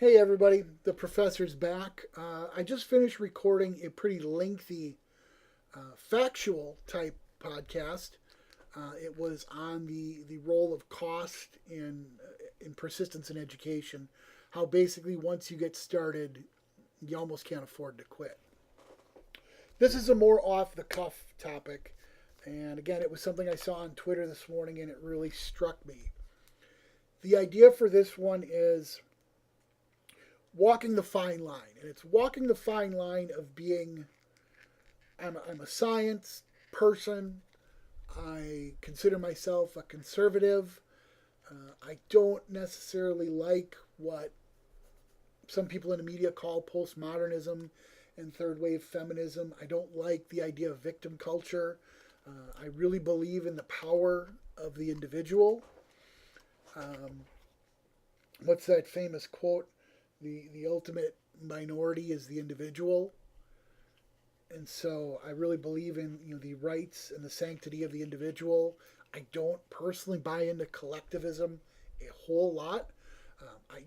Hey everybody, the professor's back. I just finished recording a pretty lengthy, factual type podcast. It was on the role of cost in persistence in education. How basically once you get started, you almost can't afford to quit. This is a more off the cuff topic, and again, it was something I saw on Twitter this morning, and it really struck me. The idea for this one is walking the fine line. And it's walking the fine line of being, I'm a science person. I consider myself a conservative. I don't necessarily like what some people in the media call postmodernism and third wave feminism. I don't like the idea of victim culture. I really believe in the power of the individual. Um, what's that famous quote? The ultimate minority is the individual. And so I really believe in the rights and the sanctity of the individual. I don't personally buy into collectivism a whole lot.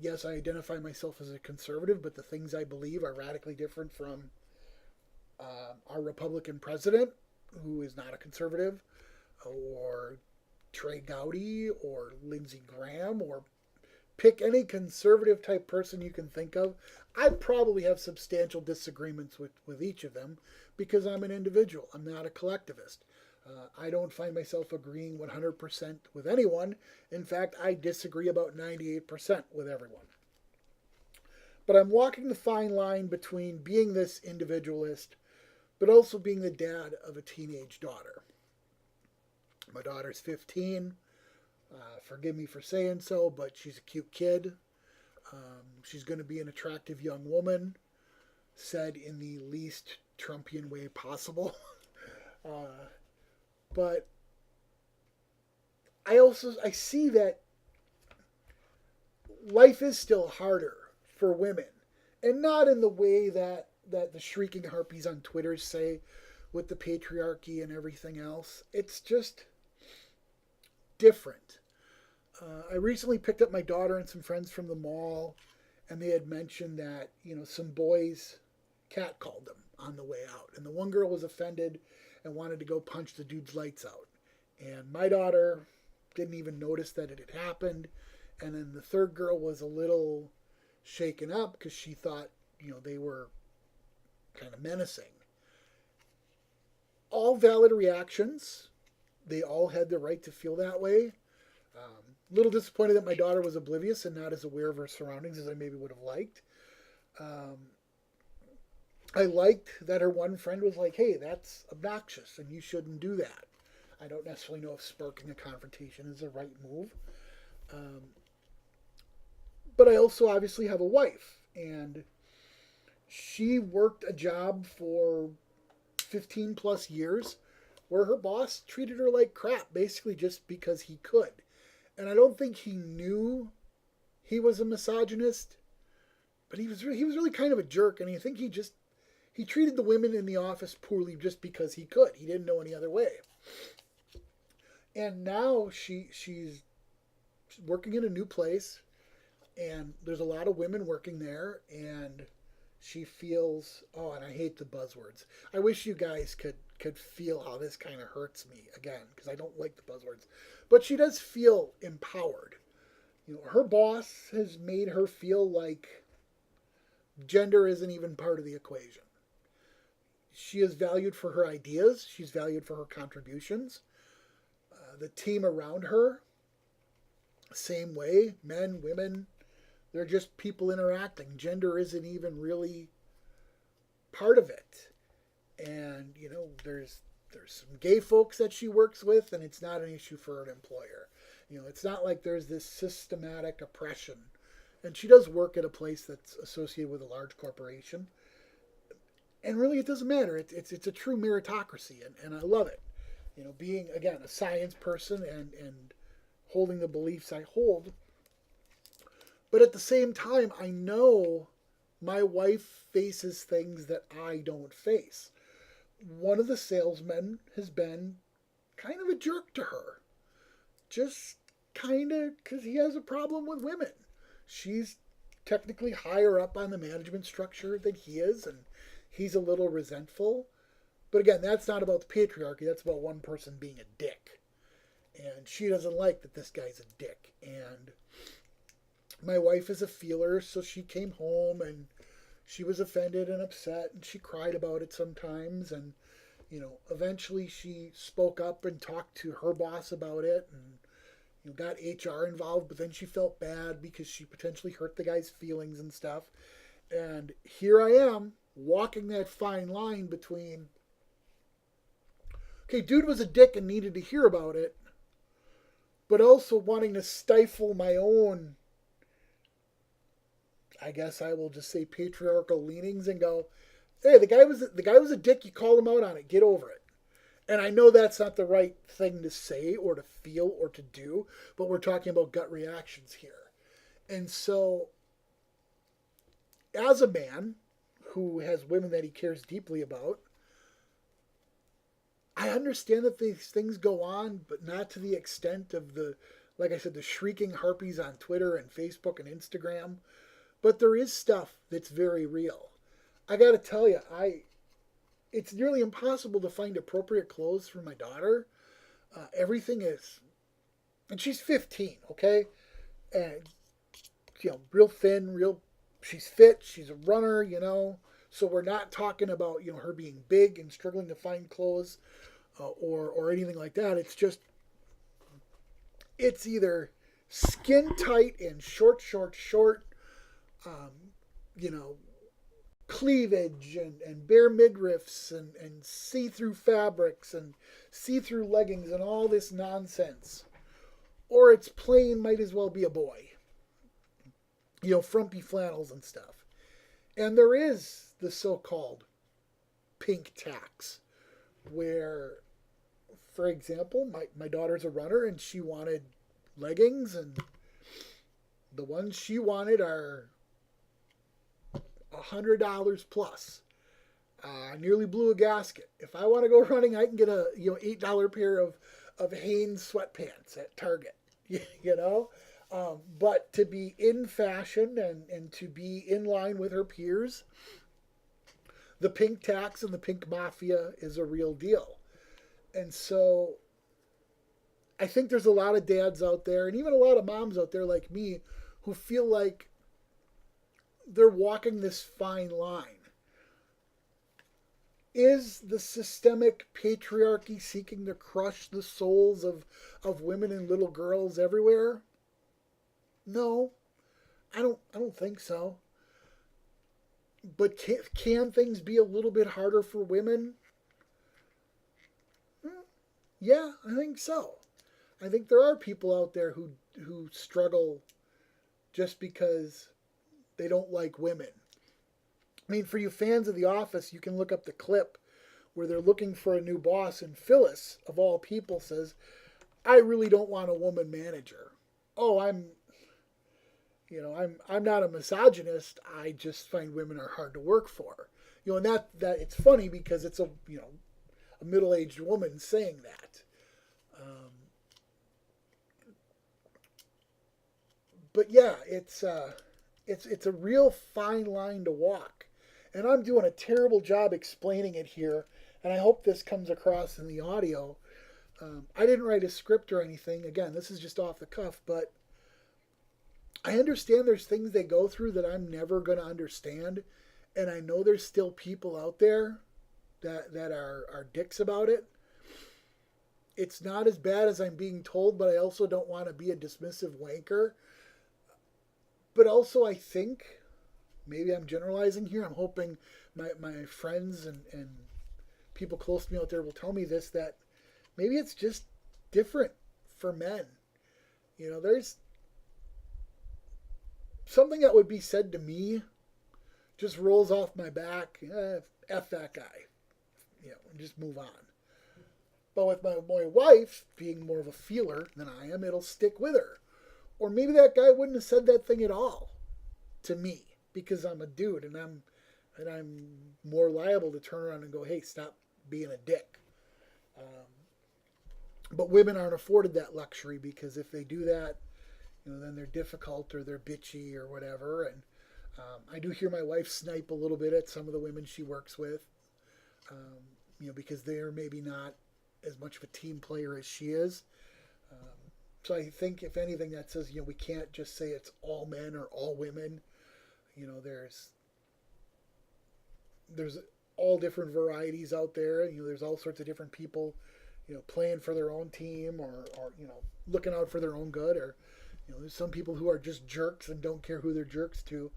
Yes, I identify myself as a conservative, but the things I believe are radically different from our Republican president, who is not a conservative, or Trey Gowdy, or Lindsey Graham, or pick any conservative type person you can think of. I probably have substantial disagreements with each of them because I'm an individual. I'm not a collectivist. I don't find myself agreeing 100% with anyone. In fact, I disagree about 98% with everyone. But I'm walking the fine line between being this individualist, but also being the dad of a teenage daughter. My daughter's 15. Forgive me for saying so, but she's a cute kid. She's going to be an attractive young woman, said in the least Trumpian way possible. uh, but I see that life is still harder for women, and not in the way that the shrieking harpies on Twitter say with the patriarchy and everything else. It's just different. I recently picked up my daughter and some friends from the mall, and they had mentioned that some boys catcalled them on the way out, and the one girl was offended and wanted to go punch the dude's lights out, and my daughter didn't even notice that it had happened, and then the third girl was a little shaken up because she thought they were kind of menacing. All valid reactions. They all had the right to feel that way. A little disappointed that my daughter was oblivious and not as aware of her surroundings as I maybe would have liked. Um, I liked that her one friend was like, hey, that's obnoxious and you shouldn't do that. I don't necessarily know if sparking a confrontation is the right move. Um, but I also obviously have a wife, and she worked a job for 15 plus years where her boss treated her like crap basically just because he could. And I don't think he knew he was a misogynist, but he was really kind of a jerk, and I think he treated the women in the office poorly just because he could. He didn't know any other way. And now she's working in a new place, and there's a lot of women working there, and she feels, oh, and I hate the buzzwords. I wish you guys could feel how this kind of hurts me again, because I don't like the buzzwords. But she does feel empowered. Her boss has made her feel like gender isn't even part of the equation. She is valued for her ideas. She's valued for her contributions. The team around her, same way. Men, women, they're just people interacting. Gender isn't even really part of it. And there's some gay folks that she works with, and it's not an issue for an employer. It's not like there's this systematic oppression. And she does work at a place that's associated with a large corporation. And really, it doesn't matter. It's a true meritocracy, and I love it. Being again a science person and holding the beliefs I hold. But at the same time, I know my wife faces things that I don't face. One of the salesmen has been kind of a jerk to her. Just kind of because he has a problem with women. She's technically higher up on the management structure than he is, and he's a little resentful. But again, that's not about the patriarchy. That's about one person being a dick. And she doesn't like that this guy's a dick. And my wife is a feeler, so she came home and she was offended and upset, and she cried about it sometimes. And, eventually she spoke up and talked to her boss about it and, got HR involved. But then she felt bad because she potentially hurt the guy's feelings and stuff. And here I am walking that fine line between, okay, dude was a dick and needed to hear about it, but also wanting to stifle my own, I guess I will just say, patriarchal leanings and go, hey, the guy was a dick. You called him out on it. Get over it. And I know that's not the right thing to say or to feel or to do, but we're talking about gut reactions here. And so, as a man who has women that he cares deeply about, I understand that these things go on, but not to the extent of like I said, the shrieking harpies on Twitter and Facebook and Instagram. But there is stuff that's very real. I got to tell you, it's nearly impossible to find appropriate clothes for my daughter. Everything is, and she's 15, okay? And, real thin, she's fit, she's a runner, So we're not talking about, her being big and struggling to find clothes or anything like that. It's just, it's either skin tight and short, cleavage and bare midriffs and see-through fabrics and see-through leggings and all this nonsense. Or it's plain, might as well be a boy. Frumpy flannels and stuff. And there is the so-called pink tax, where, for example, my daughter's a runner and she wanted leggings, and the ones she wanted are $100 plus. Nearly blew a gasket. If I want to go running, I can get a $8 pair of Hanes sweatpants at Target. But to be in fashion and to be in line with her peers, the pink tax and the pink mafia is a real deal. And so I think there's a lot of dads out there, and even a lot of moms out there like me, who feel like they're walking this fine line. Is the systemic patriarchy seeking to crush the souls of women and little girls everywhere? No, I don't think so. But can things be a little bit harder for women? Yeah, I think so. I think there are people out there who struggle just because they don't like women. I mean, for you fans of The Office, you can look up the clip where they're looking for a new boss, and Phyllis, of all people, says, I really don't want a woman manager. Oh, I'm not a misogynist. I just find women are hard to work for. And that it's funny because it's a middle-aged woman saying that. But yeah, it's a real fine line to walk. And I'm doing a terrible job explaining it here, and I hope this comes across in the audio. I didn't write a script or anything. Again, this is just off the cuff, but I understand there's things they go through that I'm never going to understand, and I know there's still people out there that are dicks about it. It's not as bad as I'm being told, but I also don't want to be a dismissive wanker. But also I think, maybe I'm generalizing here, I'm hoping my friends and people close to me out there will tell me this, that maybe it's just different for men. There's something that would be said to me just rolls off my back. F that guy. And just move on. But with my wife being more of a feeler than I am, it'll stick with her. Or maybe that guy wouldn't have said that thing at all to me because I'm a dude and I'm more liable to turn around and go, hey, stop being a dick. But women aren't afforded that luxury because if they do that, then they're difficult or they're bitchy or whatever. And I do hear my wife snipe a little bit at some of the women she works with, because they're maybe not as much of a team player as she is. So I think, if anything, that says, we can't just say it's all men or all women. There's all different varieties out there. There's all sorts of different people, playing for their own team or looking out for their own good. Or, there's some people who are just jerks and don't care who they're jerks to.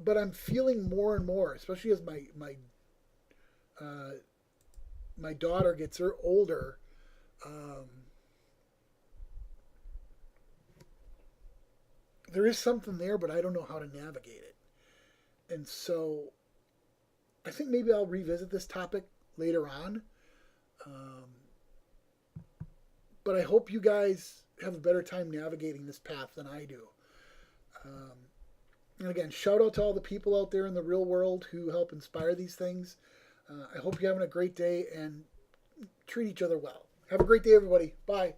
But I'm feeling more and more, especially as my daughter gets older. There is something there, but I don't know how to navigate it. And so I think maybe I'll revisit this topic later on. But I hope you guys have a better time navigating this path than I do. And again, shout out to all the people out there in the real world who help inspire these things. I hope you're having a great day and treat each other well. Have a great day, everybody. Bye.